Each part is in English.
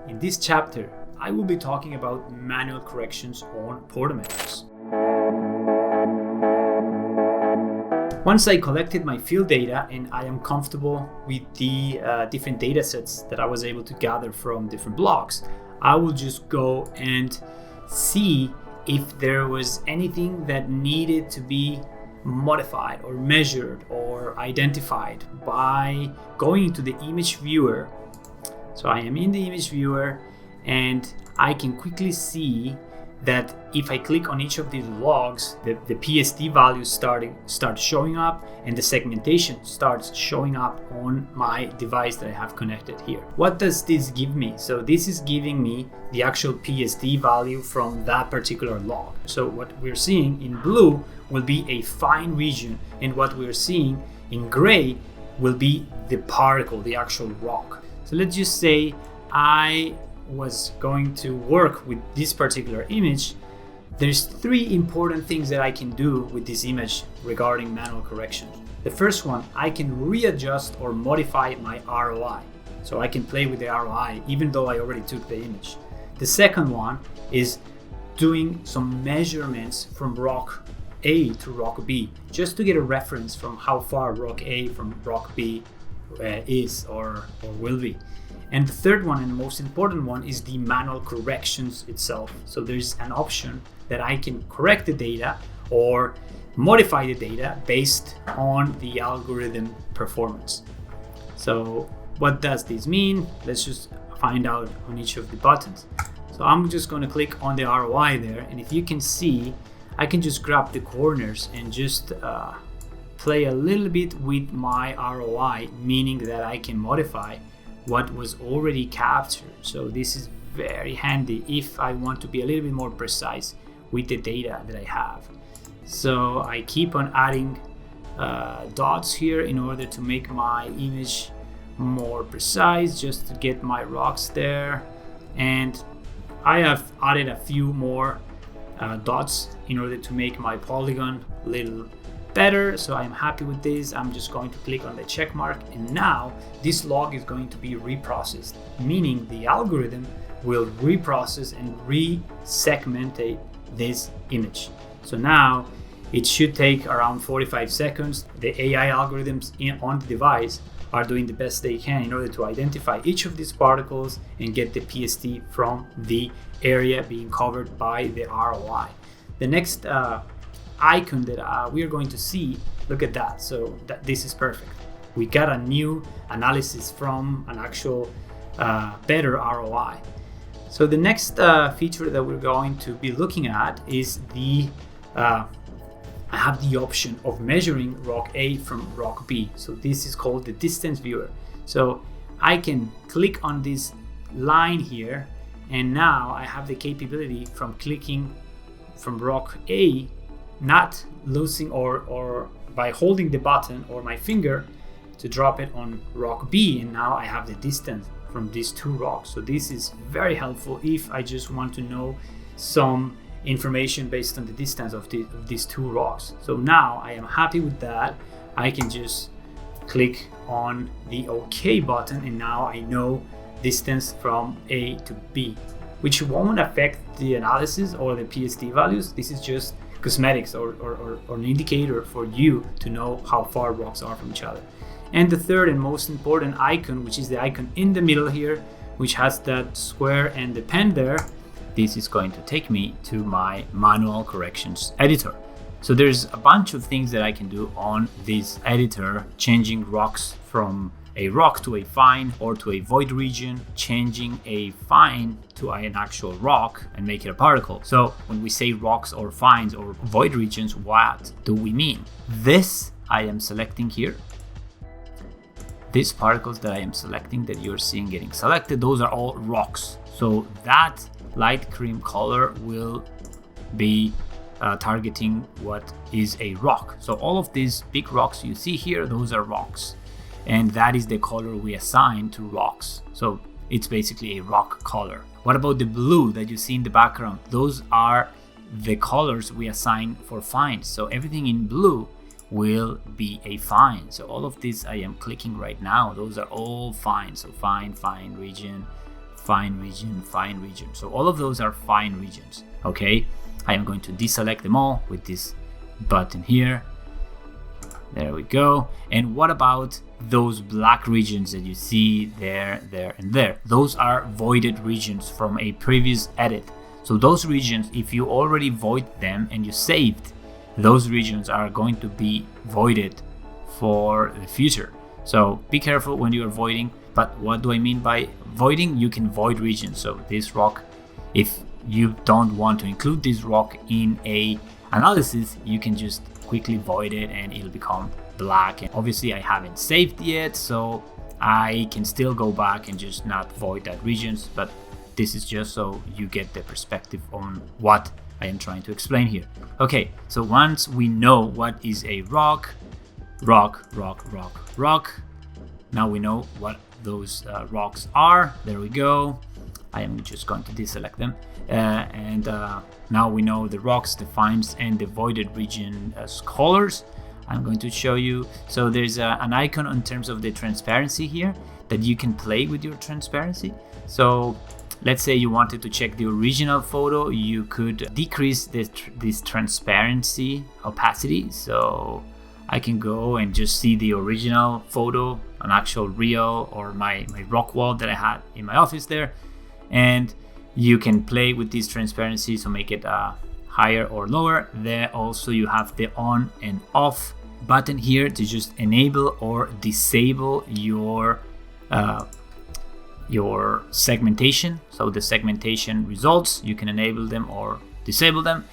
In this chapter, I will be talking about manual corrections on PortaMetrics. Once I collected my field data and I am comfortable with the different data sets that I was able to gather from different blocks, I will just go and see if there was anything that needed to be modified or measured or identified by going into the image viewer. So I am in the image viewer and I can quickly see that if I click on each of these logs, the PSD values start showing up and the segmentation starts showing up on my device that I have connected here. What does this give me? So this is giving me the actual PSD value from that particular log. So what we're seeing in blue will be a fine region, and what we're seeing in gray will be the particle, the actual rock. So let's just say I was going to work with this particular image. There's three important things that I can do with this image regarding manual corrections. The first one, I can readjust or modify my ROI. So I can play with the ROI even though I already took the image. The second one is doing some measurements from rock A to rock B, just to get a reference from how far rock A from rock B is or will be. And the third one, and the most important one, is the manual corrections itself. So there's an option that I can correct the data or modify the data based on the algorithm performance. So what does this mean? Let's just find out on each of the buttons. So I'm just going to click on the ROI there, and if you can see, I can just grab the corners and just play a little bit with my ROI, meaning that I can modify what was already captured. So this is very handy if I want to be a little bit more precise with the data that I have. So I keep on adding dots here in order to make my image more precise, just to get my rocks there. And I have added a few more dots in order to make my polygon a little better. So I'm happy with this. I'm just going to click on the check mark, and now this log is going to be reprocessed, meaning the algorithm will reprocess and re-segmentate this image. So now it should take around 45 seconds. The AI algorithms on the device are doing the best they can in order to identify each of these particles and get the PSD from the area being covered by the ROI. The next icon that we are going to see, look at that. So this is perfect. We got a new analysis from an actual better ROI. So the next feature that we're going to be looking at is I have the option of measuring rock A from rock B. So this is called the distance viewer. So I can click on this line here, and now I have the capability from clicking from rock A, not losing or by holding the button or my finger to drop it on rock B, and now I have the distance from these two rocks. So this is very helpful if I just want to know some information based on the distance of these two rocks. So now I am happy with that. I can just click on the OK button, and now I know distance from A to B, which won't affect the analysis or the PSD values. This is just cosmetics or an indicator for you to know how far rocks are from each other. And the third and most important icon, which is the icon in the middle here, which has that square and the pen there, this is going to take me to my manual corrections editor. So there's a bunch of things that I can do on this editor, changing rocks from a rock to a fine or to a void region, changing a fine to an actual rock and make it a particle. So when we say rocks or fines or void regions, what do we mean? This I am selecting here. These particles that I am selecting, that you're seeing getting selected, those are all rocks. So that light cream color will be targeting what is a rock. So all of these big rocks you see here, those are rocks. And that is the color we assign to rocks. So it's basically a rock color. What about the blue that you see in the background? Those are the colors we assign for fines. So everything in blue will be a fine. So all of this I am clicking right now, those are all fines. So fine, fine region, fine region, fine region. So all of those are fine regions. Okay, I am going to deselect them all with this button here. There we go. And what about those black regions that you see there, there, and there? Those are voided regions from a previous edit. So those regions, if you already void them and you saved, those regions are going to be voided for the future. So be careful when you are voiding. But what do I mean by voiding? You can void regions. So this rock, if you don't want to include this rock in a analysis, you can just quickly void it and it'll become black. And obviously I haven't saved yet, so I can still go back and just not void that regions, but this is just so you get the perspective on what I am trying to explain here. Okay, so once we know what is a rock, rock, now we know what those rocks are. There we go. I am just going to deselect them. Now we know the rocks, the fines, and the voided region as colors. I'm going to show you. So there's an icon in terms of the transparency here that you can play with your transparency. So let's say you wanted to check the original photo, you could decrease this transparency opacity. So I can go and just see the original photo, an actual real, or my rock wall that I had in my office there. And you can play with this transparency, so make it higher or lower. There also you have the on and off button here to just enable or disable your segmentation. So the segmentation results, you can enable them or disable them.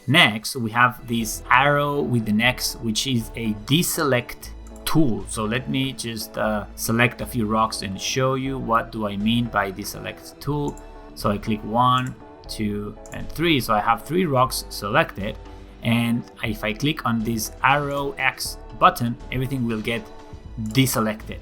Next, we have this arrow with the next, which is a deselect tool. So let me just select a few rocks and show you what do I mean by deselect tool. So I click 1, 2, and 3. So I have 3 rocks selected. And if I click on this arrow X button, everything will get deselected.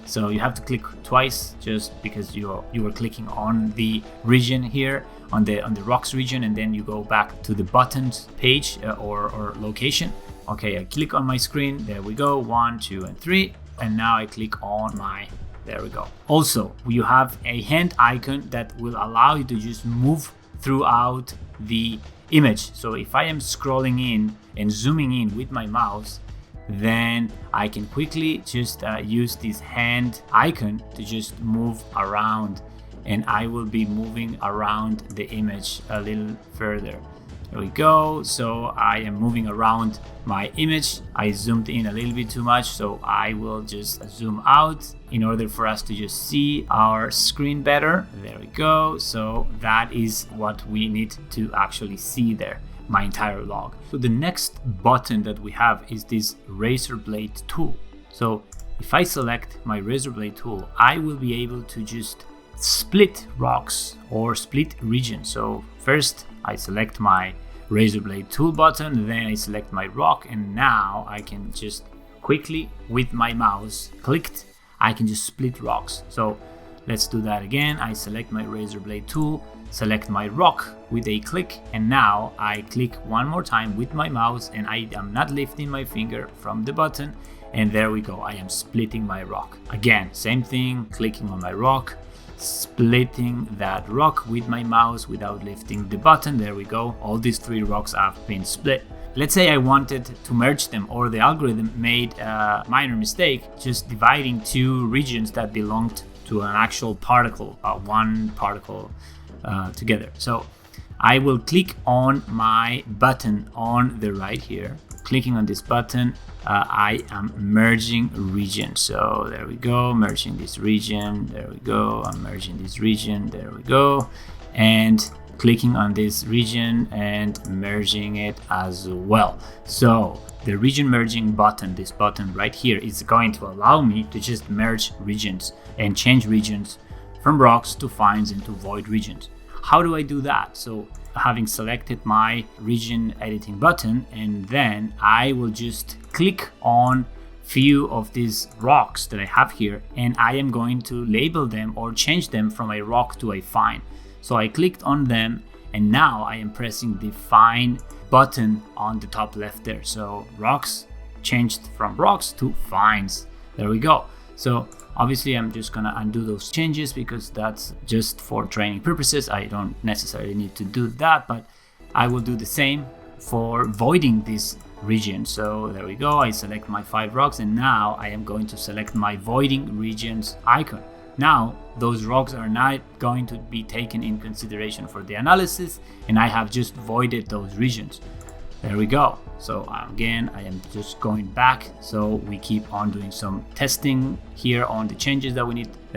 So you have to click twice just because you were clicking on the region here, on the rocks region, and then you go back to the buttons page or location. Okay, I click on my screen. There we go. 1, 2, and 3. And now I click on my. There we go. Also, you have a hand icon that will allow you to just move throughout the image. So if I am scrolling in and zooming in with my mouse, then I can quickly just use this hand icon to just move around, and I will be moving around the image a little further. There we go. So I am moving around my image. I zoomed in a little bit too much, so I will just zoom out in order for us to just see our screen better. There we go. So that is what we need to actually see there, my entire log. So the next button that we have is this razor blade tool. So if I select my razor blade tool, I will be able to just split rocks or split regions. So first I select my razor blade tool button, then I select my rock, and now I can just quickly with my mouse clicked, I can just split rocks. So let's do that again. I select my razor blade tool, select my rock with a click, and now I click one more time with my mouse, and I am not lifting my finger from the button, and there we go. I am splitting my rock. Again, same thing, clicking on my rock, splitting that rock with my mouse without lifting the button. There we go. All these 3 rocks have been split. Let's say I wanted to merge them, or the algorithm made a minor mistake just dividing 2 regions that belonged to an actual particle, one particle together. So I will click on my button on the right here. Clicking on this button, I am merging region. So there we go, merging this region. There we go, I'm merging this region. There we go. And clicking on this region and merging it as well. So the region merging button, this button right here, is going to allow me to just merge regions and change regions from rocks to fines and to void regions. How do I do that? So having selected my region editing button, and then I will just click on few of these rocks that I have here, and I am going to label them or change them from a rock to a fine. So I clicked on them, and now I am pressing the fine button on the top left there. So rocks changed from rocks to fines. There we go. So Obviously, I'm just gonna undo those changes because that's just for training purposes. I don't necessarily need to do that, but I will do the same for voiding this region. So there we go. I select my 5 rocks, and now I am going to select my voiding regions icon. Now those rocks are not going to be taken in consideration for the analysis, and I have just voided those regions. There we go. So again, I am just going back, so we keep on doing some testing here on the changes that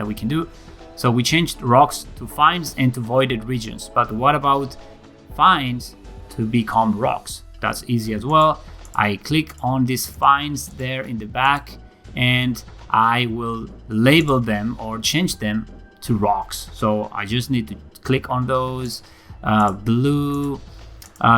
we can do. So we changed rocks to fines and to voided regions, but what about fines to become rocks? That's easy as well. I click on these fines there in the back, and I will label them or change them to rocks. So I just need to click on those blue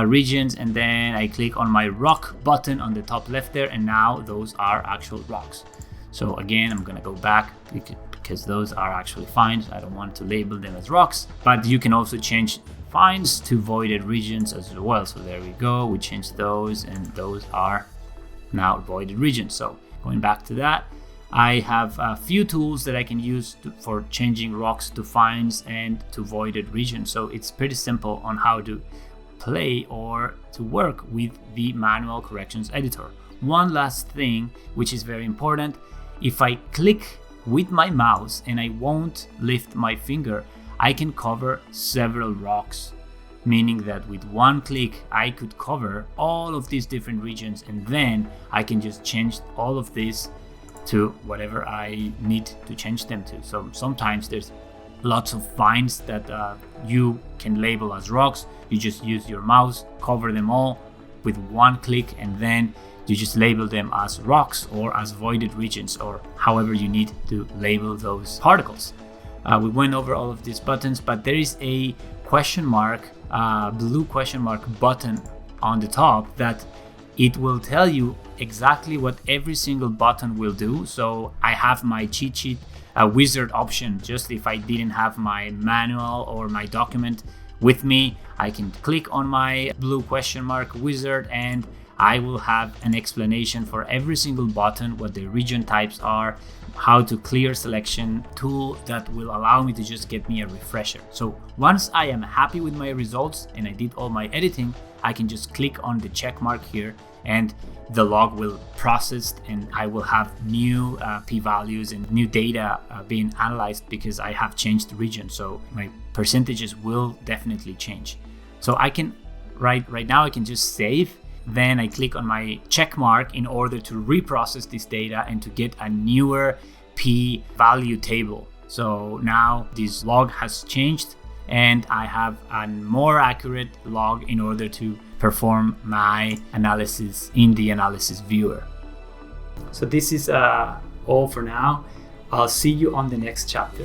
regions, and then I click on my rock button on the top left there, and now those are actual rocks. So again, I'm gonna go back because those are actually fines. I don't want to label them as rocks, but you can also change fines to voided regions as well. So there we go, we changed those, and those are now voided regions. So going back to that, I have a few tools that I can use for changing rocks to fines and to voided regions. So it's pretty simple on how to play or to work with the manual corrections editor. One last thing, which is very important: if I click with my mouse and I won't lift my finger, I can cover several rocks, meaning that with one click I could cover all of these different regions, and then I can just change all of this to whatever I need to change them to. So sometimes there's lots of fines that you can label as rocks. You just use your mouse, cover them all with one click, and then you just label them as rocks or as voided regions, or however you need to label those particles. We went over all of these buttons, but there is a question mark, blue question mark button on the top that it will tell you exactly what every single button will do. So I have my cheat sheet wizard option. Just if I didn't have my manual or my document with me, I can click on my blue question mark wizard, and I will have an explanation for every single button, what the region types are, how to clear selection tool that will allow me to just get me a refresher. So once I am happy with my results and I did all my editing, I can just click on the check mark here, and the log will process, and I will have new p-values and new data being analyzed because I have changed the region. So my percentages will definitely change. So I can right now I can just save. Then I click on my check mark in order to reprocess this data and to get a newer p-value table. So now this log has changed, and I have a more accurate log in order to perform my analysis in the analysis viewer. So this is all for now. I'll see you on the next chapter.